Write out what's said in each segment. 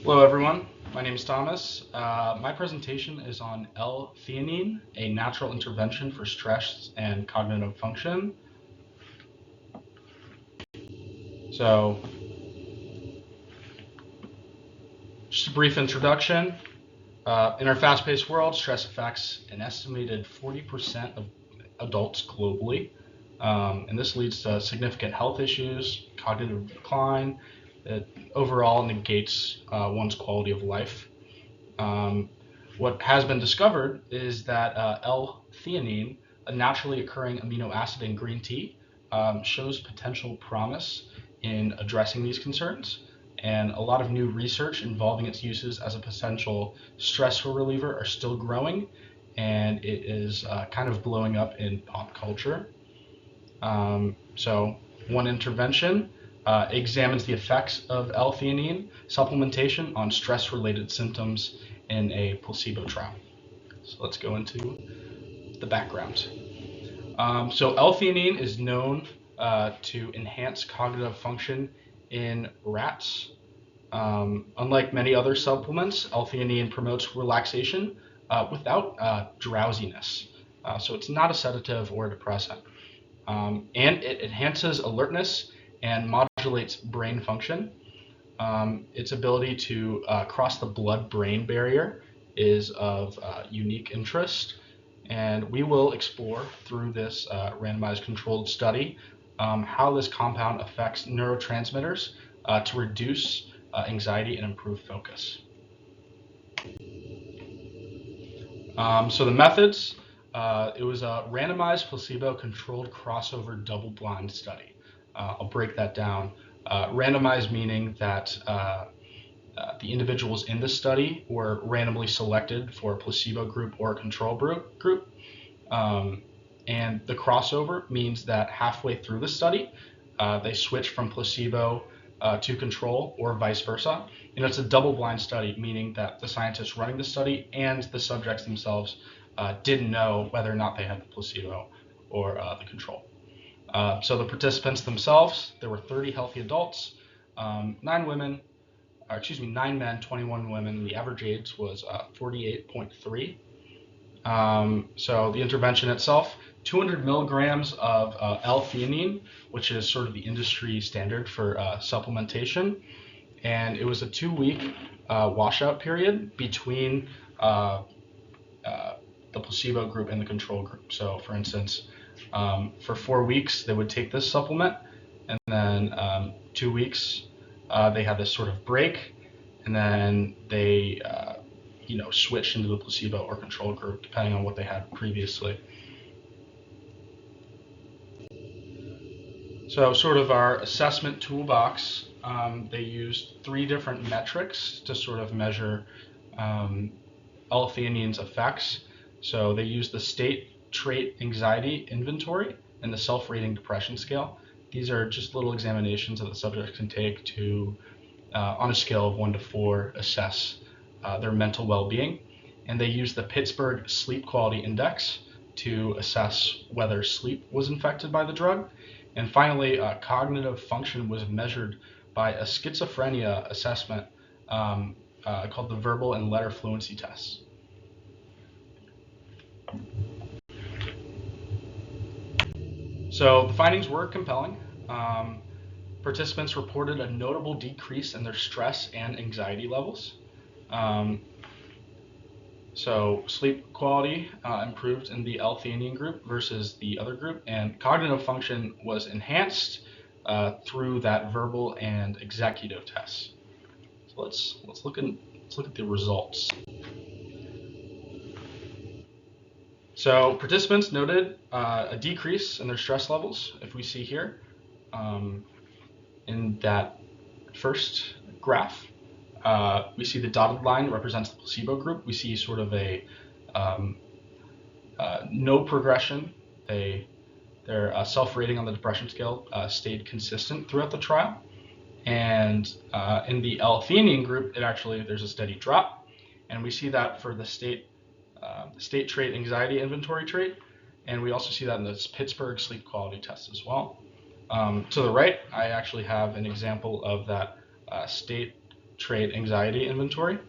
Hello everyone, my name is Thomas. My presentation is on L-Theanine, a natural intervention for stress and cognitive function. So, just a brief introduction. In our fast-paced world, stress affects an estimated 40% of adults globally, and this leads to significant health issues, cognitive decline. It overall negates one's quality of life. What has been discovered is that L-theanine, a naturally occurring amino acid in green tea, shows potential promise in addressing these concerns. And a lot of new research involving its uses as a potential stress reliever are still growing, and it is kind of blowing up in pop culture. So one intervention examines the effects of L-theanine supplementation on stress-related symptoms in a placebo trial. So let's go into the background. So L-theanine is known to enhance cognitive function in rats. Unlike many other supplements, L-theanine promotes relaxation without drowsiness. So it's not a sedative or a depressant. And it enhances alertness and modulates brain function. Its ability to cross the blood-brain barrier is of unique interest, and we will explore through this randomized controlled study how this compound affects neurotransmitters to reduce anxiety and improve focus. So the methods, it was a randomized placebo-controlled crossover double-blind study. I'll break that down. Randomized meaning that the individuals in the study were randomly selected for a placebo group or a control group. And the crossover means that halfway through the study, they switch from placebo to control or vice versa. And it's a double-blind study, meaning that the scientists running the study and the subjects themselves didn't know whether or not they had the placebo or the control. So the participants themselves, there were 30 healthy adults, 9 men, 21 women. The average age was 48.3. So the intervention itself, 200 milligrams of L-theanine, which is sort of the industry standard for supplementation. And it was a 2-week washout period between the placebo group and the control group. So for instance, for 4 weeks, they would take this supplement, and then 2 weeks, they had this sort of break, and then they switched into the placebo or control group, depending on what they had previously. So sort of our assessment toolbox, they used 3 different metrics to sort of measure L-theanine's effects. So they used the state trait anxiety inventory and the self-rating depression scale. These are just little examinations that the subject can take to, on a scale of 1 to 4, assess their mental well-being. And they used the Pittsburgh Sleep Quality Index to assess whether sleep was infected by the drug. And finally, cognitive function was measured by a schizophrenia assessment called the verbal and letter fluency test. So the findings were compelling. Participants reported a notable decrease in their stress and anxiety levels. So sleep quality improved in the L-theanine group versus the other group, and cognitive function was enhanced through that verbal and executive tests. So let's look at the results. So participants noted a decrease in their stress levels, if we see here in that first graph. We see the dotted line represents the placebo group. We see sort of a no progression. Their self-rating on the depression scale stayed consistent throughout the trial. And in the L-theanine group, there's a steady drop. And we see that for the state trait anxiety inventory trait. And we also see that in this Pittsburgh sleep quality test as well. To the right, I actually have an example of that state trait anxiety inventory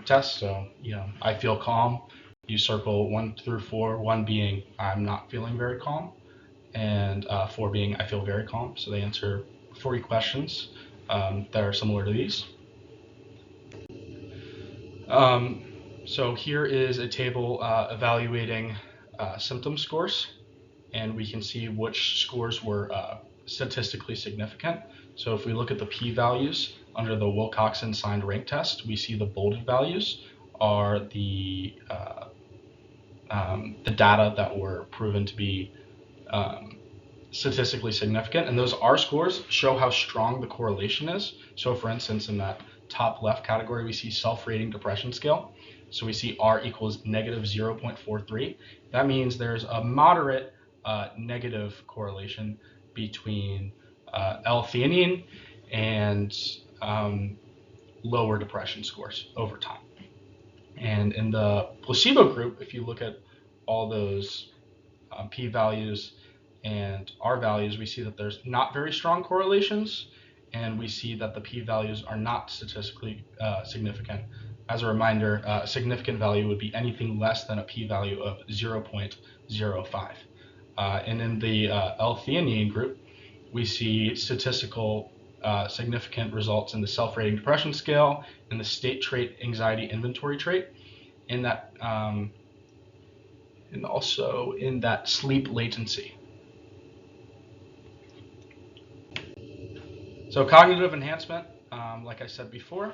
test. So, I feel calm. You circle 1 through 4, 1 being I'm not feeling very calm, and 4 being I feel very calm. So they answer 40 questions that are similar to these. So here is a table evaluating symptom scores, and we can see which scores were statistically significant. So if we look at the p-values under the Wilcoxon signed rank test, we see the bolded values are the data that were proven to be statistically significant, and those R scores show how strong the correlation is. So for instance, in that top left category, we see self-rating depression scale. So we see R equals negative 0.43. That means there's a moderate negative correlation between L-Theanine and lower depression scores over time. And in the placebo group, if you look at all those p-values and R values, we see that there's not very strong correlations, and we see that the p-values are not statistically significant. As a reminder, a significant value would be anything less than a p-value of 0.05. And in the L-Theanine group, we see statistical significant results in the self-rating depression scale, in the state trait anxiety inventory trait, in that and also in that sleep latency. So cognitive enhancement, like I said before,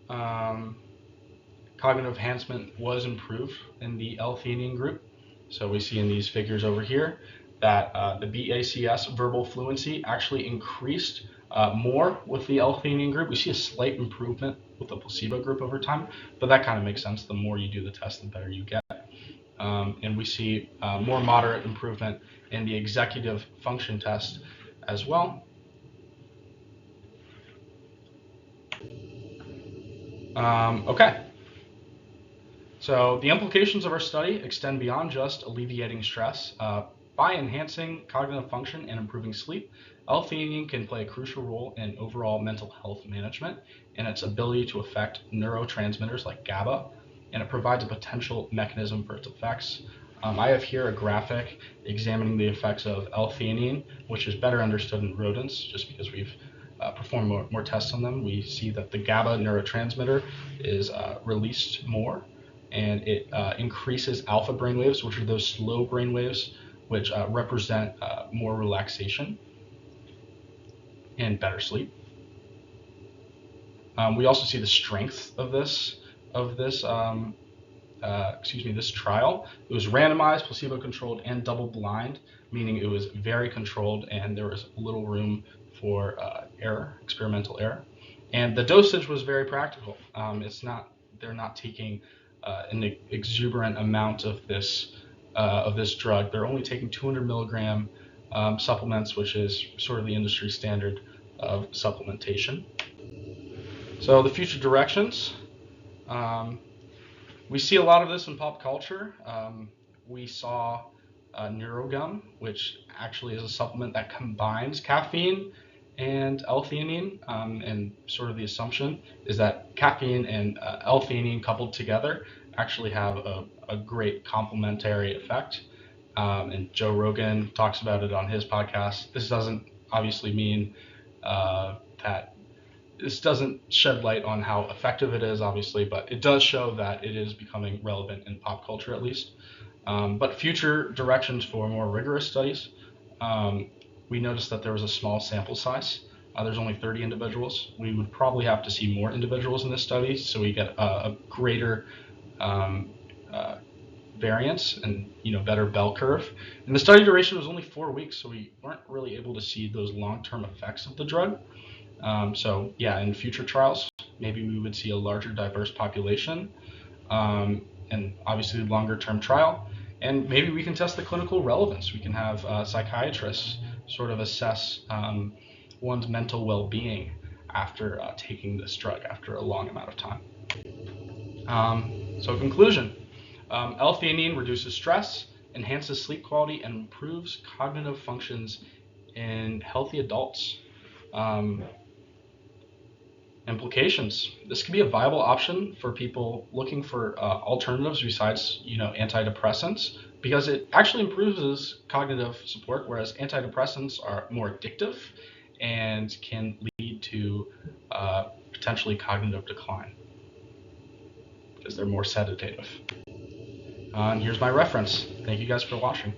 cognitive enhancement was improved in the L-Theanine group. So we see in these figures over here that the BACS verbal fluency actually increased more with the L-Theanine group. We see a slight improvement with the placebo group over time, but that kind of makes sense. The more you do the test, the better you get. And we see more moderate improvement in the executive function test as well. Okay. So the implications of our study extend beyond just alleviating stress. By enhancing cognitive function and improving sleep, L-Theanine can play a crucial role in overall mental health management and its ability to affect neurotransmitters like GABA, and it provides a potential mechanism for its effects. I have here a graphic examining the effects of L-Theanine, which is better understood in rodents just because we've performed more tests on them. We see that the GABA neurotransmitter is released more, and it increases alpha brainwaves, which are those slow brainwaves which represent more relaxation and better sleep. We also see the strength of this trial. It was randomized, placebo-controlled, and double-blind, meaning it was very controlled and there was little room for experimental error. And the dosage was very practical. They're not taking an exuberant amount of this drug. They're only taking 200 milligram supplements, which is sort of the industry standard of supplementation. So the future directions. We see a lot of this in pop culture. We saw NeuroGum, which actually is a supplement that combines caffeine and L-Theanine, and sort of the assumption is that caffeine and L-Theanine coupled together actually have a great complementary effect. And Joe Rogan talks about it on his podcast. This doesn't obviously mean that this doesn't shed light on how effective it is, obviously, but it does show that it is becoming relevant in pop culture at least. But future directions for more rigorous studies, we noticed that there was a small sample size. There's only 30 individuals. We would probably have to see more individuals in this study so we get a greater variance and better bell curve. And the study duration was only 4 weeks, so we weren't really able to see those long-term effects of the drug. So yeah, in future trials, maybe we would see a larger diverse population, and obviously longer-term trial. And maybe we can test the clinical relevance. We can have psychiatrists sort of assess one's mental well-being after taking this drug after a long amount of time. So conclusion, L-Theanine reduces stress, enhances sleep quality, and improves cognitive functions in healthy adults. Implications. This can be a viable option for people looking for alternatives besides, antidepressants, because it actually improves cognitive support, whereas antidepressants are more addictive and can lead to potentially cognitive decline because they're more sedative. And here's my reference. Thank you guys for watching.